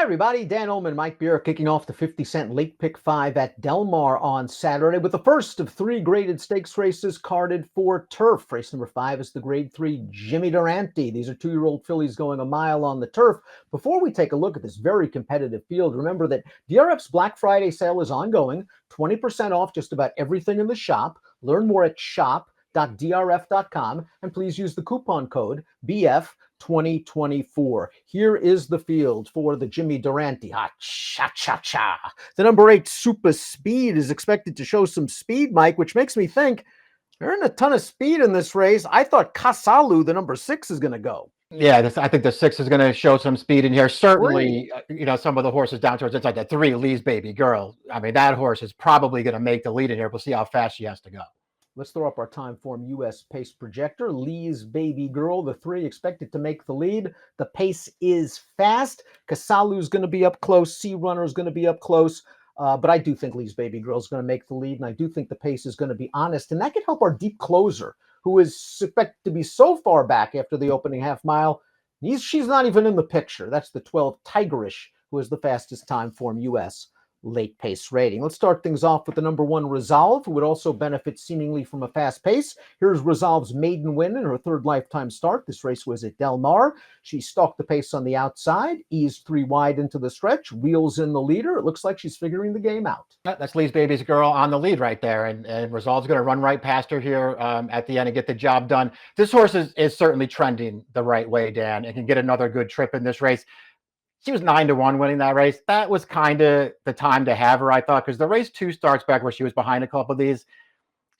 everybody, Dan Illman, Mike Beer kicking off the 50-cent late pick 5 at Del Mar on Saturday with the first of 3 graded stakes races carded for turf. Race number 5 is the grade 3 Jimmy Durante. These are 2-year-old fillies going a mile on the turf. Before we take a look at this very competitive field, remember that DRF's Black Friday sale is ongoing, 20% off just about everything in the shop. Learn more at shop.drf.com and please use the coupon code BF2024. Here is the field for the Jimmy Durante. Cha-cha-cha. The number 8 Super Speed is expected to show some speed, Mike, which makes me think there isn't a ton of speed in this race. I thought Kasalu, the number 6, is going to go. Yeah, I think the 6 is going to show some speed in here. Certainly, some of the horses down towards inside that 3, Lee's Baby Girl. I mean, that horse is probably going to make the lead in here. We'll see how fast she has to go. Let's throw up our time form U.S. pace projector. Lee's Baby Girl, the 3, expected to make the lead. The pace is fast. Kasalu's going to be up close. Sea Runner's going to be up close. But I do think Lee's Baby Girl is going to make the lead, and I do think the pace is going to be honest. And that could help our deep closer, who is expected to be so far back after the opening half mile. She's not even in the picture. That's the 12 Tigerish, who is the fastest time form U.S. late pace rating. Let's start things off with the number 1 Resolve, who would also benefit seemingly from a fast pace. Here's Resolve's maiden win in her 3rd lifetime start. This race was at Del Mar. She stalked the pace on the outside, eased 3 wide into the stretch, wheels in the leader. It looks like she's figuring the game out. That's Lee's Baby's Girl on the lead right there, and Resolve's going to run right past her here at the end and get the job done. This horse is certainly trending the right way, Dan, and can get another good trip in this race. She was 9-1 winning that race. That was kind of the time to have her, I thought, because the race 2 starts back where she was behind a couple of these.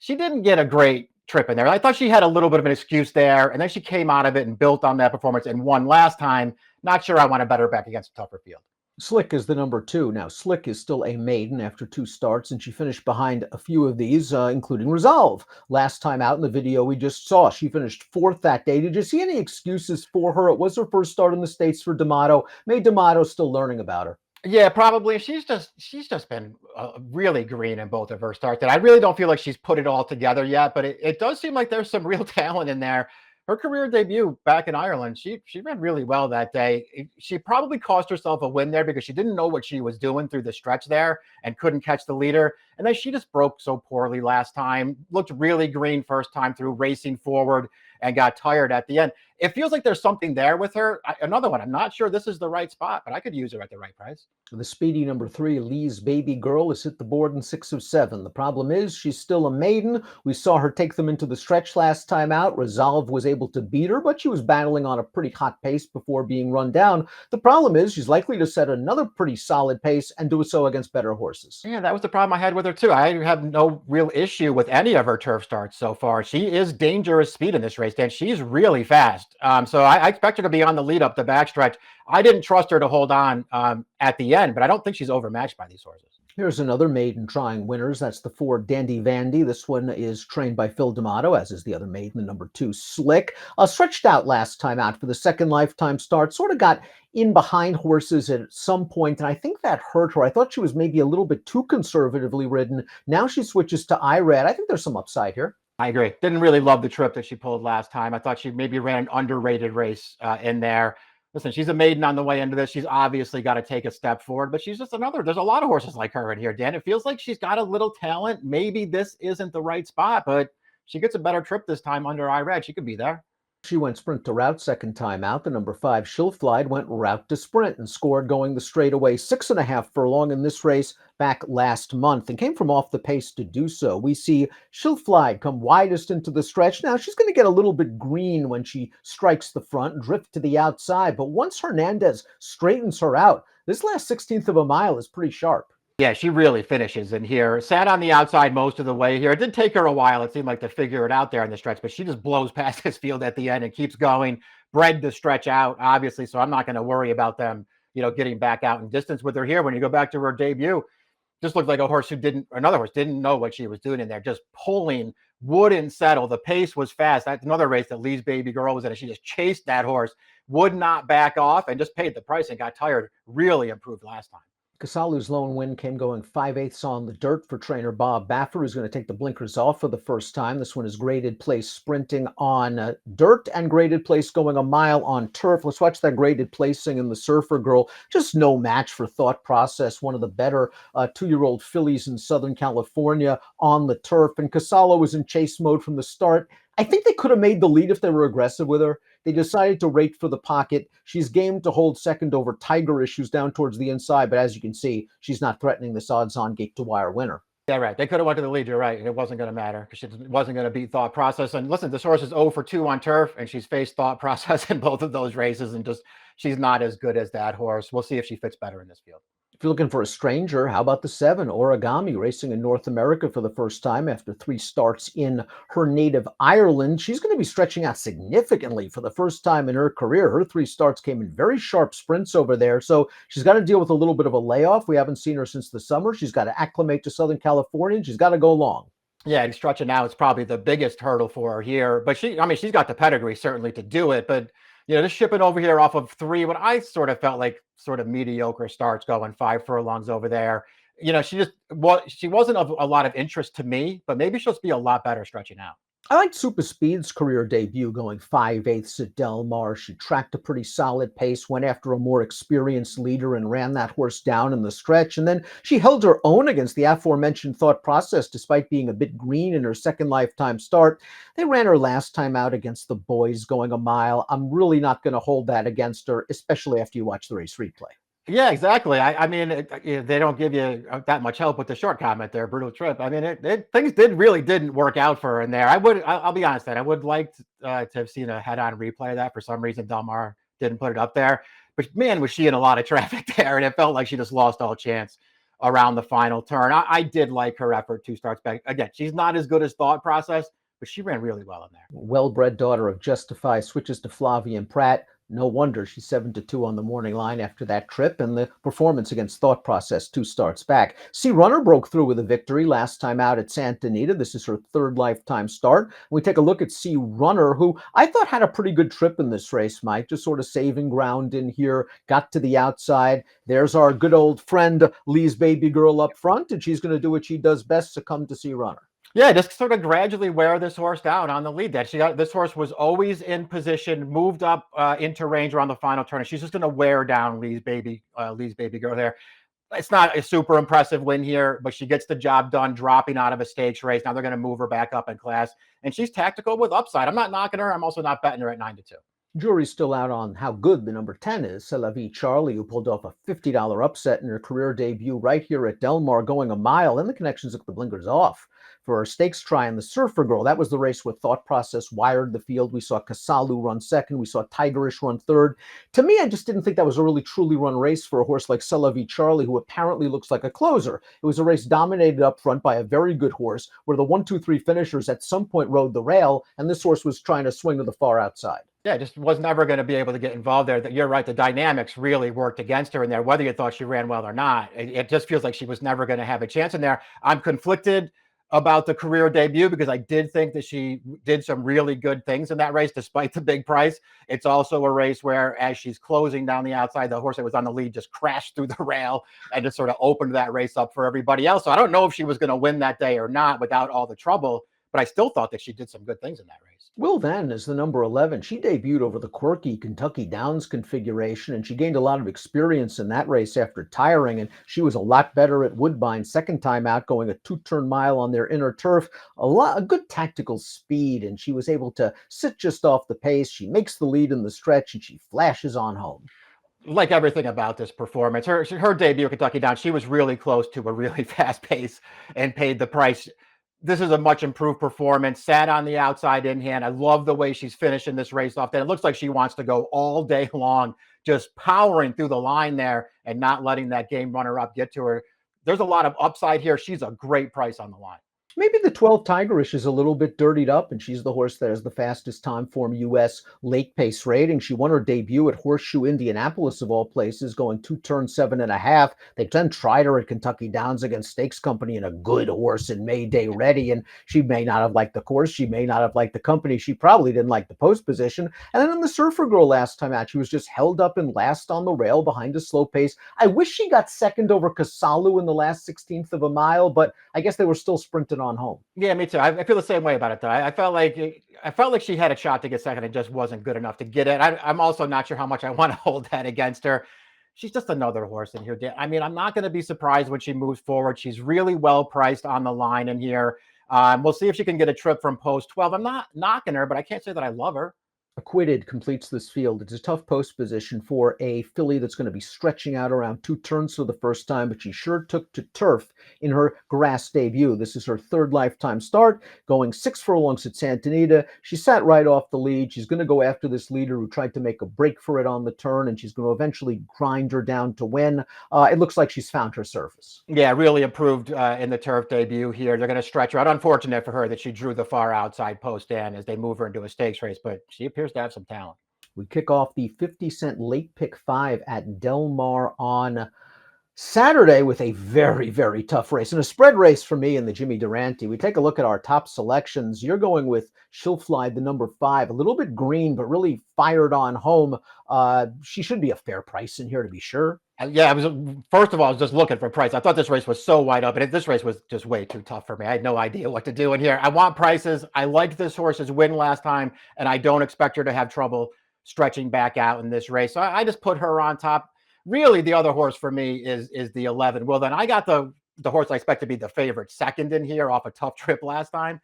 She didn't get a great trip in there. I thought she had a little bit of an excuse there, and then she came out of it and built on that performance and won last time. Not sure I want to bet her back against a tougher field. Slick is the number 2. Now, Slick is still a maiden after 2 starts, and she finished behind a few of these, including Resolve. Last time out in the video we just saw, she finished 4th that day. Did you see any excuses for her? It was her first start in the States for D'Amato. Maybe D'Amato's still learning about her. Yeah, probably. She's just been really green in both of her starts. And I really don't feel like she's put it all together yet, but it does seem like there's some real talent in there. Her career debut back in Ireland, she ran really well that day. She probably cost herself a win there because she didn't know what she was doing through the stretch there and couldn't catch the leader. And then she just broke so poorly last time, looked really green first time through, racing forward, and got tired at the end. It feels like there's something there with her. Another one, I'm not sure this is the right spot, but I could use her at the right price. The speedy number 3, Lee's Baby Girl, has hit the board in 6 of 7. The problem is she's still a maiden. We saw her take them into the stretch last time out. Resolve was able to beat her, but she was battling on a pretty hot pace before being run down. The problem is she's likely to set another pretty solid pace and do so against better horses. Yeah, that was the problem I had with her too. I have no real issue with any of her turf starts so far. She is dangerous speed in this race, Dan. She's really fast. So I expect her to be on the lead up the backstretch. I didn't trust her to hold on at the end, but I don't think she's overmatched by these horses. Here's another maiden trying winners. That's the 4 Dandy Vandy. This one is trained by Phil D'Amato, as is the other maiden, the number 2 Slick. Stretched out last time out for the 2nd lifetime start. Sort of got in behind horses at some point, and I think that hurt her. I thought she was maybe a little bit too conservatively ridden. Now she switches to IRAD. I think there's some upside here. I agree. Didn't really love the trip that she pulled last time. I thought she maybe ran an underrated race in there. Listen, she's a maiden on the way into this. She's obviously got to take a step forward, but she's just another. There's a lot of horses like her in here, Dan. It feels like she's got a little talent. Maybe this isn't the right spot, but she gets a better trip this time under IRAD. She could be there. She went sprint to route 2nd time out. The number 5 Schilflied went route to sprint and scored going the straightaway 6.5 furlong in this race back last month and came from off the pace to do so. We see Schilflied come widest into the stretch. Now she's going to get a little bit green when she strikes the front, drift to the outside. But once Hernandez straightens her out, this last 16th of a mile is pretty sharp. Yeah, she really finishes in here. Sat on the outside most of the way here. It did take her a while, it seemed like, to figure it out there in the stretch, but she just blows past this field at the end and keeps going. Bred to stretch out, obviously, so I'm not going to worry about them, getting back out in distance with her here. When you go back to her debut, just looked like another horse didn't know what she was doing in there, just pulling, wouldn't settle. The pace was fast. That's another race that Lee's Baby Girl was in. She just chased that horse, would not back off, and just paid the price and got tired. Really improved last time. Kasalu's lone win came going 5/8 on the dirt for trainer Bob Baffer, who's going to take the blinkers off for the first time. This one is graded place sprinting on dirt and graded place going a mile on turf. Let's watch that graded placing in the Surfer Girl. Just no match for thought process. One of the better 2-year-old fillies in Southern California on the turf. And Casalo was in chase mode from the start. I think they could have made the lead if they were aggressive with her. They decided to rate for the pocket. She's game to hold second over Tiger Issues down towards the inside, but as you can see, she's not threatening this odds-on gate-to-wire winner. Yeah, right. They could have went to the lead. You're right. It wasn't going to matter because she wasn't going to beat thought process. And listen, this horse is 0 for 2 on turf, and she's faced thought process in both of those races, and just she's not as good as that horse. We'll see if she fits better in this field. If you're looking for a stranger, how about the 7, Origami, racing in North America for the first time after 3 starts in her native Ireland. She's going to be stretching out significantly for the first time in her career. Her 3 starts came in very sharp sprints over there, so she's got to deal with a little bit of a layoff. We haven't seen her since the summer. She's got to acclimate to Southern California, and she's got to go long. Yeah, and stretching out is probably the biggest hurdle for her here. But she's got the pedigree certainly to do it. But just shipping over here off of 3, what I sort of felt like sort of mediocre starts going 5 furlongs over there. She wasn't of a lot of interest to me, but maybe she'll be a lot better stretching out. I liked Super Speed's career debut going 5/8 at Del Mar. She tracked a pretty solid pace, went after a more experienced leader and ran that horse down in the stretch. And then she held her own against the aforementioned thought process, despite being a bit green in her second lifetime start. They ran her last time out against the boys going a mile. I'm really not going to hold that against her, especially after you watch the race replay. Yeah, exactly. I mean, they don't give you that much help with the short comment there, brutal trip. I mean, things didn't work out for her in there. I'll be honest, that I would like to have seen a head-on replay of that. For some reason, Del Mar didn't put it up there. But man, was she in a lot of traffic there, and it felt like she just lost all chance around the final turn. I did like her effort 2 starts back. Again, she's not as good as thought process, but she ran really well in there. Well-bred daughter of Justify switches to Flavien Prat. No wonder she's 7-2 on the morning line after that trip, and the performance against Thought Process 2 starts back. Sea Runner broke through with a victory last time out at Santa Anita. This is her 3rd lifetime start. We take a look at Sea Runner, who I thought had a pretty good trip in this race, Mike, just sort of saving ground in here, got to the outside. There's our good old friend Lee's baby girl up front, and she's going to do what she does best, succumb to Sea Runner. Yeah, just sort of gradually wear this horse down on the lead. This horse was always in position, moved up into range around the final turn. And she's just going to wear down Lee's baby girl there. It's not a super impressive win here, but she gets the job done, dropping out of a stakes race. Now they're going to move her back up in class, and she's tactical with upside. I'm not knocking her. I'm also not betting her at 9-2. Jury's still out on how good the number 10 is. C'est La Vie Charlie, who pulled off a $50 upset in her career debut right here at Del Mar, going a mile, and the connections took the blinkers off for her stakes try in the Surfer Girl. That was the race where Thought Process wired the field. We saw Kasalu run second. We saw Tigerish run third. To me, I just didn't think that was a really truly run race for a horse like C'est La Vie Charlie, who apparently looks like a closer. It was a race dominated up front by a very good horse, where the 1, 2, 3 finishers at some point rode the rail, and this horse was trying to swing to the far outside. Yeah, just was never going to be able to get involved there. You're right. The dynamics really worked against her in there, whether you thought she ran well or not. It just feels like she was never going to have a chance in there. I'm conflicted about the career debut because I did think that she did some really good things in that race, despite the big price. It's also a race where, as she's closing down the outside, the horse that was on the lead just crashed through the rail and just sort of opened that race up for everybody else. So I don't know if she was going to win that day or not without all the trouble, but I still thought that she did some good things in that race. Will Van is the number 11. She debuted over the quirky Kentucky Downs configuration, and she gained a lot of experience in that race after tiring, and she was a lot better at Woodbine second time out, going a 2-turn mile on their inner turf. A good tactical speed, and she was able to sit just off the pace. She makes the lead in the stretch, and she flashes on home. Like everything about this performance, her debut at Kentucky Downs, she was really close to a really fast pace and paid the price. This is a much improved performance, sat on the outside in hand. I love the way she's finishing this race off. It looks like she wants to go all day long, just powering through the line there and not letting that game runner up get to her. There's a lot of upside here. She's a great price on the line. Maybe the 12 Tigerish is a little bit dirtied up, and she's the horse that has the fastest time form U.S. late pace rating. She won her debut at Horseshoe Indianapolis, of all places, going 2 turns 7.5. They then tried her at Kentucky Downs against Stakes Company and a good horse in Mayday Ready, and she may not have liked the course. She may not have liked the company. She probably didn't like the post position. And then in the Surfer Girl last time out, she was just held up and last on the rail behind a slow pace. I wish she got second over Kasalu in the last 16th of a mile, but I guess they were still sprinting on home. Yeah, me too. I feel the same way about it, though. I felt like she had a shot to get second and just wasn't good enough to get it. I'm also not sure how much I want to hold that against her. She's just another horse in here. I mean, I'm not going to be surprised when she moves forward. She's really well priced on the line in here. We'll see if she can get a trip from post 12. I'm not knocking her, but I can't say that I love her. Acquitted completes this field. It's a tough post position for a filly that's going to be stretching out around 2 turns for the first time, but she sure took to turf in her grass debut. This is her third lifetime start, going 6 furlongs at Santa Anita. She sat right off the lead. She's going to go after this leader who tried to make a break for it on the turn, and she's going to eventually grind her down to win. It looks like she's found her surface. Yeah, really improved in the turf debut here. They're going to stretch her out. Unfortunate for her that she drew the far outside post in as they move her into a stakes race, but she appears to have some talent. We kick off the 50-cent late pick 5 at Del Mar on Saturday with a very, very tough race and a spread race for me in the Jimmy Durante. We take a look at our top selections. You're going with She'll Fly, the number 5, a little bit green, but really fired on home. She should be a fair price in here to be sure. Yeah, first of all, I was just looking for price. I thought this race was so wide open. This race was just way too tough for me. I had no idea what to do in here. I want prices. I liked this horse's win last time, and I don't expect her to have trouble stretching back out in this race. So I just put her on top. Really, the other horse for me is the 11. Well, then I got the horse I expect to be the favorite second in here off a tough trip last time.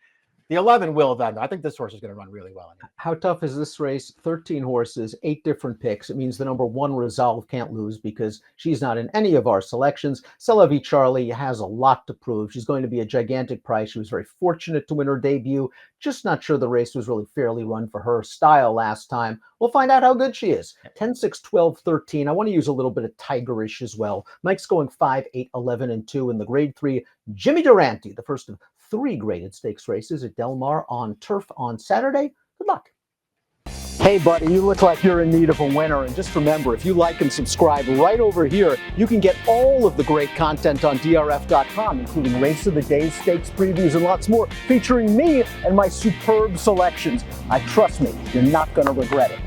The 11 will then. I think this horse is going to run really well in it. How tough is this race? 13 horses, 8 different picks. It means the number 1 Resolve can't lose because she's not in any of our selections. Celavi Charlie has a lot to prove. She's going to be a gigantic price. She was very fortunate to win her debut. Just not sure the race was really fairly run for her style last time. We'll find out how good she is. 10, 6, 12, 13. I want to use a little bit of Tigerish as well. Mike's going 5, 8, 11, and 2 in the grade 3. Jimmy Durante, the first of 3 graded stakes races at Del Mar on turf on Saturday. Good luck. Hey buddy, you look like you're in need of a winner, and just remember, if you like and subscribe right over here, you can get all of the great content on DRF.com, including Race of the Day, stakes previews, and lots more, featuring me and my superb selections. Trust me, you're not going to regret it.